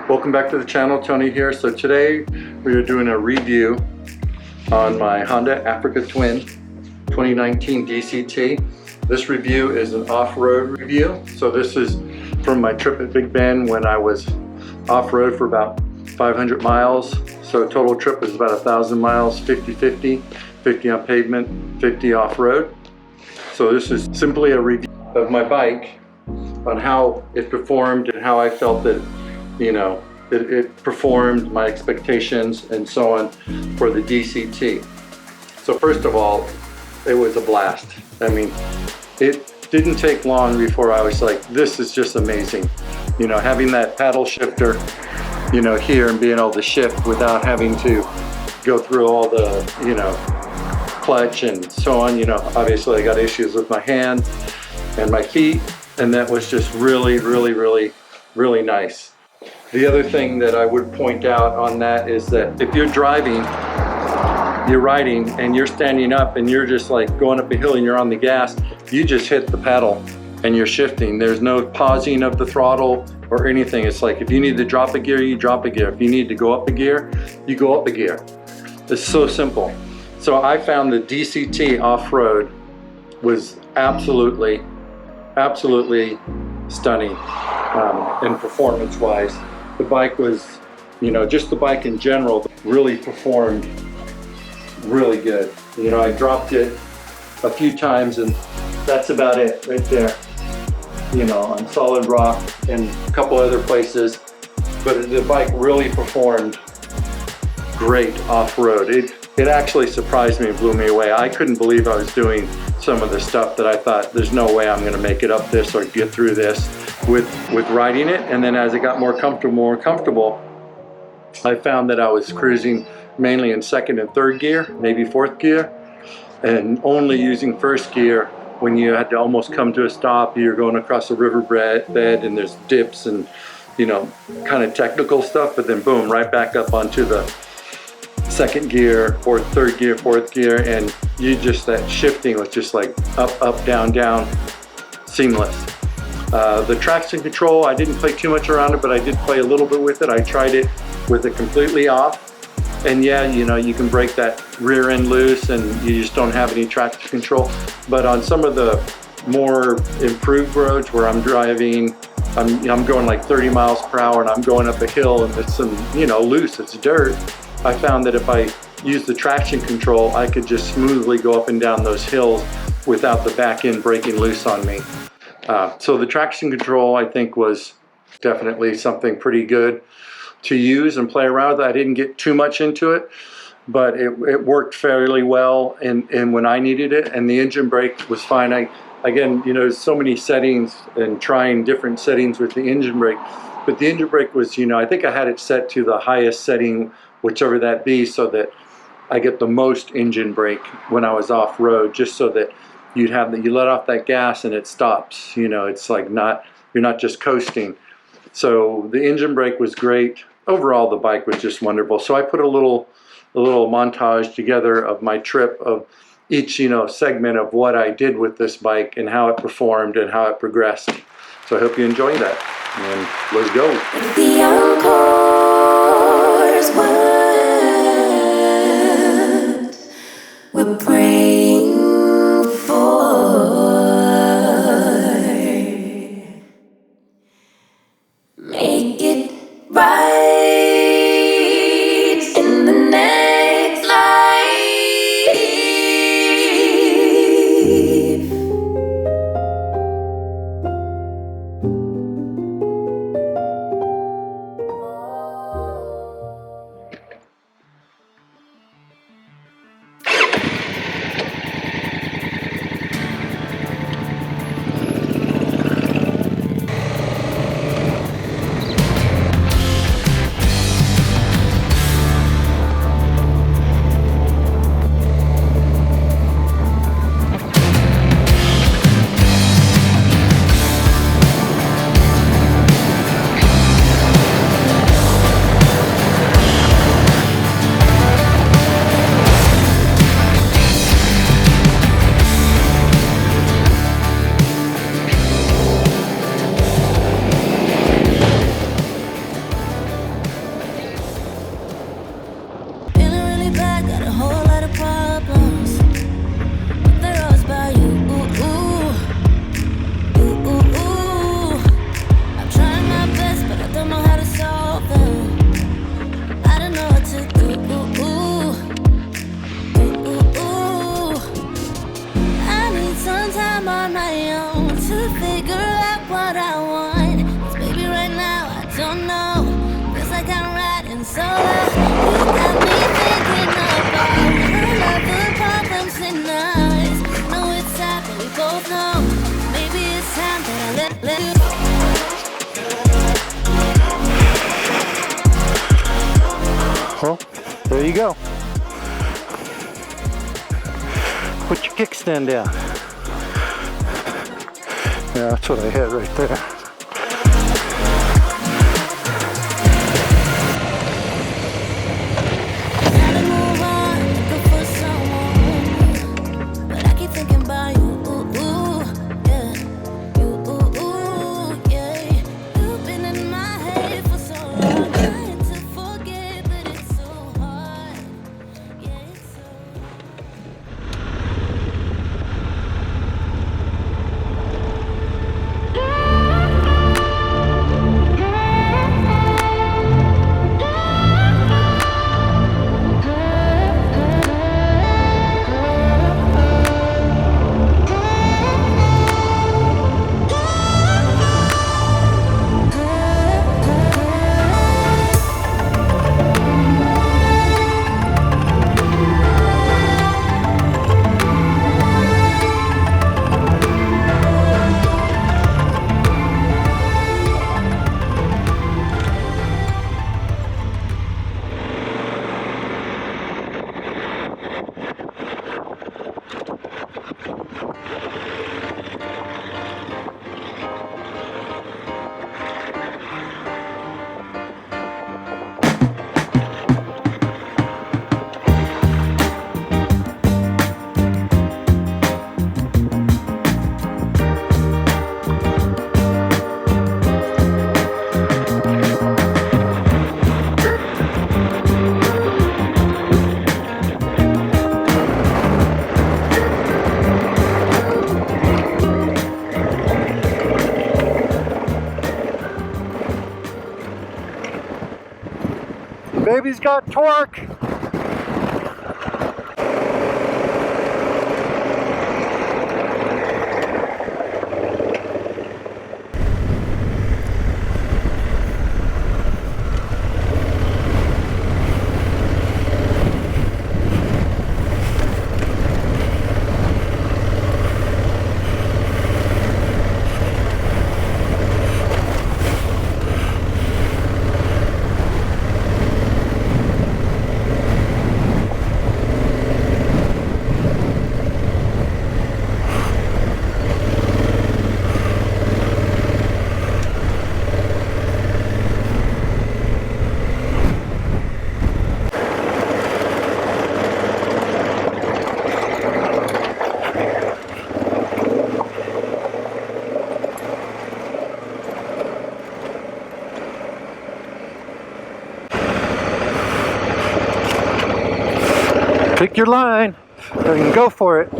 Welcome back to the channel, Tony here. So today we are doing a review on my Honda Africa Twin 2019 DCT. This review is an off-road review. So this is from my trip at Big Bend when I was off-road for about 500 miles. So total trip was about 1,000 miles, 50-50, 50 on pavement, 50 off-road. So this is simply a review of my bike on how it performed and how I felt that, you know, it performed, my expectations and so on for the DCT. So first of all, it was a blast. I mean, it didn't take long before I was like, this is just amazing. You know, having that paddle shifter, you know, here and being able to shift without having to go through all the, you know, clutch and so on. You know, obviously I got issues with my hands and my feet, and that was just really nice. The other thing that I would point out on that is that if you're driving, you're riding and you're standing up and you're just like going up a hill and you're on the gas, you just hit the pedal and you're shifting. There's no pausing of the throttle or anything. It's like if you need to drop a gear, you drop a gear. If you need to go up a gear, you go up a gear. It's so simple. So I found the DCT off-road was absolutely stunning and performance-wise. The bike was, you know, just the bike in general really performed really good. You know, I dropped it a few times and that's about it right there. You know, on solid rock and a couple other places, but the bike really performed great off-road. It actually surprised me and blew me away. I couldn't believe I was doing some of the stuff that I thought, there's no way I'm gonna make it up this or get through this with riding it. And then as it got more comfortable, I found that I was cruising mainly in second and third gear, maybe fourth gear, and only using first gear when you had to almost come to a stop. You're going across a river bed and there's dips and, you know, kind of technical stuff, but then boom, right back up onto the second gear or third gear, fourth gear, and you just, that shifting was just like up, down, seamless. The traction control, I didn't play too much around it, but I did play a little bit with it. I tried it with it completely off. And yeah, you know, you can break that rear end loose and you just don't have any traction control. But on some of the more improved roads where I'm driving, I'm going like 30 miles per hour and I'm going up a hill and it's some, you know, loose, it's dirt. I found that if I use the traction control, I could just smoothly go up and down those hills without the back end breaking loose on me. So the traction control, I think, was definitely something pretty good to use and play around with. I didn't get too much into it, but it worked fairly well and when I needed it. And the engine brake was fine. Again, you know, so many settings and trying different settings with the engine brake, but the engine brake was, you know, I think I had it set to the highest setting, whichever that be, so that I get the most engine brake when I was off road, just so that you let off that gas and it stops. You know, it's like you're not just coasting. So the engine brake was great. Overall, the bike was just wonderful. So I put a little montage together of my trip, of each, you know, segment of what I did with this bike and how it performed and how it progressed. So I hope you enjoy that, and let's go. The encore's what we're praying for. Make it right in the next life. like I'm riding solo. You got me thinking about her love for problems and nights. Know it's sad, but we both know maybe it's time that I let you go. Well, there you go. Put your kickstand down. Yeah, that's what I had right there. Gotta move on, looking for someone, but I keep thinking about you. Yeah, you, yeah. You've been in my head for so long, trying to forget, but it's so hard. Yeah, it's so hard. Baby's got torque. Pick your line, and go for it.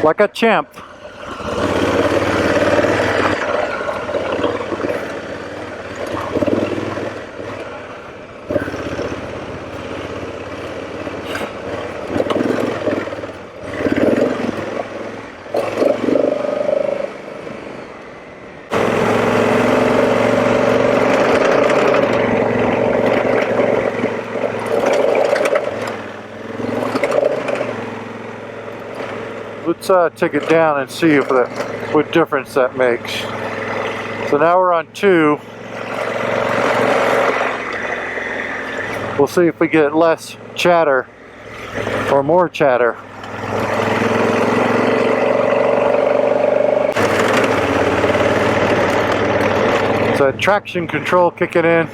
Like a champ. Let's take it down and see if what difference that makes. So now we're on 2. We'll see if we get less chatter or more chatter. So traction control kicking in.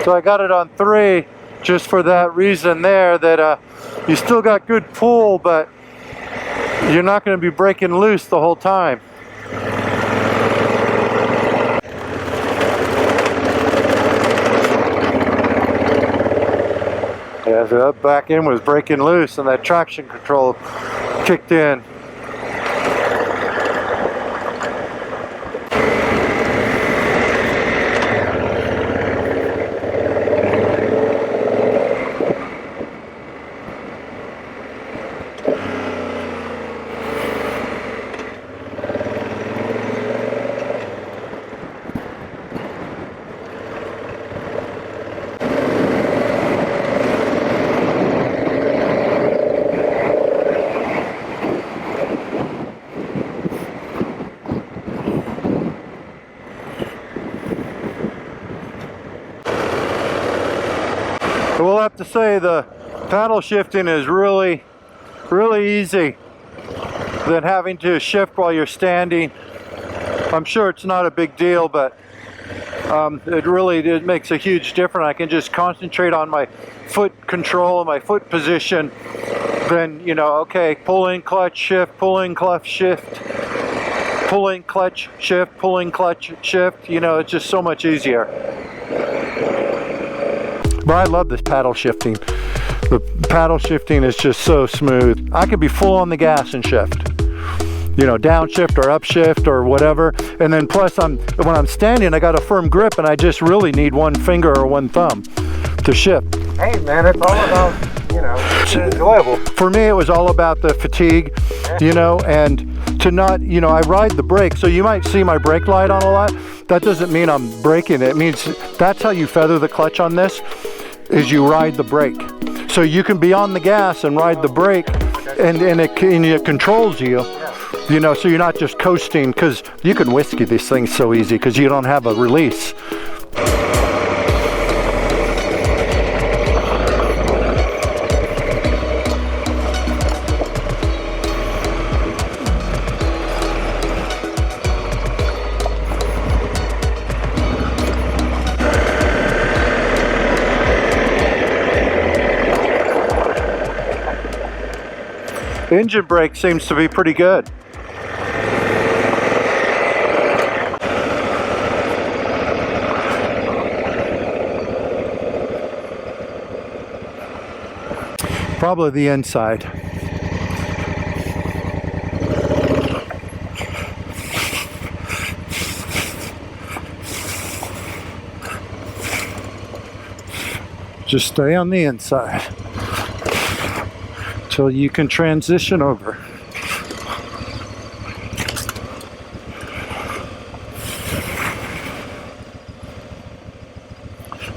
So I got it on 3 just for that reason there, that you still got good pull, but you're not going to be breaking loose the whole time. Yeah, so that back end was breaking loose and that traction control kicked in. We'll have to say the paddle shifting is really easy than having to shift while you're standing. I'm sure it's not a big deal, but it makes a huge difference. I can just concentrate on my foot control and my foot position. Then, you know, okay, pull in, clutch, shift, pull in, clutch, shift, pull in, clutch, shift, pull in, clutch, shift. You know, it's just so much easier. But I love this paddle shifting. The paddle shifting is just so smooth. I could be full on the gas and shift. You know, downshift or upshift or whatever. And then plus when I'm standing, I got a firm grip and I just really need one finger or one thumb to shift. Hey man, it's all about, you know, it's enjoyable. For me, it was all about the fatigue, you know, and to not, you know, I ride the brake. So you might see my brake light on a lot. That doesn't mean I'm braking. It means that's how you feather the clutch on this, is you ride the brake. So you can be on the gas and ride the brake, and it controls you. You know, so you're not just coasting, because you can whiskey these things so easy because you don't have a release. Engine brake seems to be pretty good. Probably the inside. Just stay on the inside till you can transition over.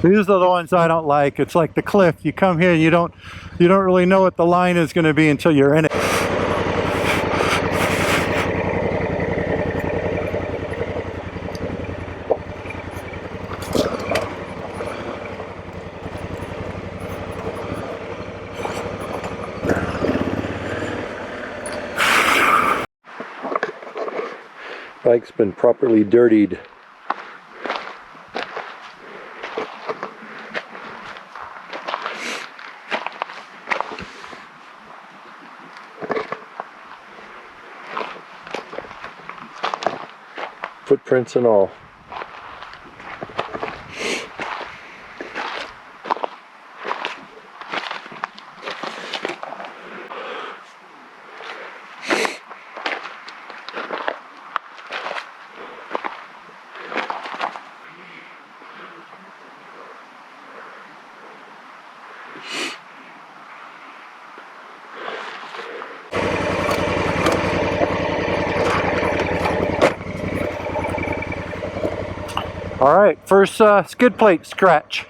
These are the ones I don't like. It's like the cliff. You come here and you don't really know what the line is going to be until you're in it. Bike's been properly dirtied. Footprints and all. All right, first skid plate scratch.